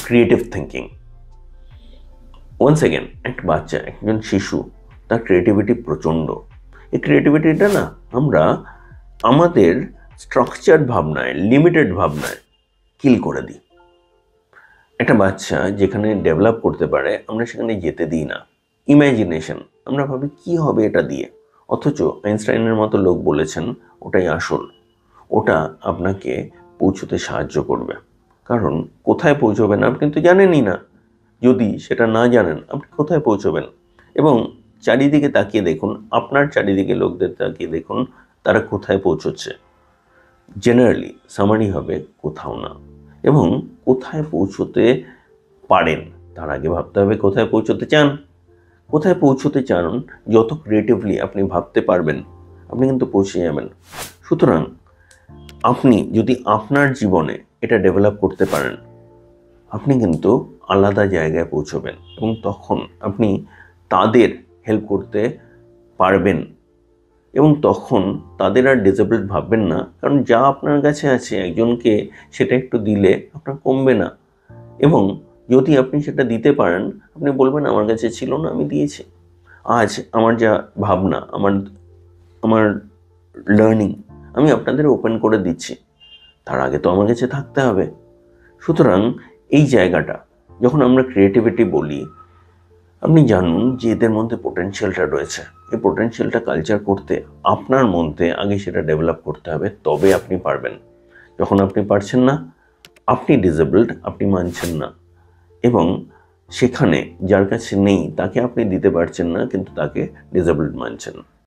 Creative thinking. Once again, একটা বাচ্চা, একজন শিশু, তার ক্রিয়েটিভিটি প্রচণ্ড। এই ক্রিয়েটিভিটিটা না আমরা আমাদের স্ট্রাকচার ভাবনায়, লিমিটেড ভাবনায় কিল করে দিই। একটা বাচ্চা যেখানে ডেভেলপ করতে পারে আমরা সেখানে যেতে দিই না। ইমাজিনেশন, আমরা ভাবি কি হবে এটা দিয়ে, অথচ আইনস্টাইনের মতো লোক বলেছেন ওটাই আসল, ওটা আপনাকে পৌঁছতে সাহায্য করবে। কারণ কোথায় পৌঁছবেন আপনি তো জানেনই না। যদি সেটা না জানেন আপনি কোথায় পৌঁছবেন? এবং চারিদিকে তাকিয়ে দেখুন, আপনার চারিদিকে লোকদের তাকিয়ে দেখুন, তারা কোথায় পৌঁছচ্ছে। জেনারেলি সামারি হবে কোথাও না। এবং কোথায় পৌঁছতে পারেন তার আগে ভাবতে হবে কোথায় পৌঁছতে চান। কোথায় পৌঁছতে চান যত ক্রিয়েটিভলি আপনি ভাবতে পারবেন আপনি কিন্তু পৌঁছে যাবেন। সুতরাং আপনি যদি আপনার জীবনে এটা ডেভেলপ করতে পারেন আপনি কিন্তু আলাদা জায়গায় পৌঁছবেন এবং তখন আপনি তাদের হেল্প করতে পারবেন এবং তখন তাদের আর ডিসেবলড ভাববেন না। কারণ যা আপনার কাছে আছে একজনকে সেটা একটু দিলে আপনার কমবে না। এবং যদি আপনি সেটা দিতে পারেন আপনি বলবেন আমার কাছে ছিল না, আমি দিয়েছি। আজ আমার যা ভাবনা, আমার লার্নিং আমি আপনাদের ওপেন করে দিচ্ছি, তার আগে তো আমার কাছে থাকতে হবে। সুতরাং এই জায়গাটা যখন আমরা ক্রিয়েটিভিটি বলি, আপনি জানুন যে এদের মধ্যে পোটেনশিয়ালটা রয়েছে। এই পোটেনশিয়ালটা কালচার করতে আপনার মধ্যে আগে সেটা ডেভেলপ করতে হবে, তবে আপনি পারবেন। যখন আপনি পারছেন না আপনি ডিসেবলড, আপনি মানছেন না এবং সেখানে যার কাছে নেই তাকে আপনি দিতে পারছেন না কিন্তু তাকে ডিসেবলড মানছেন।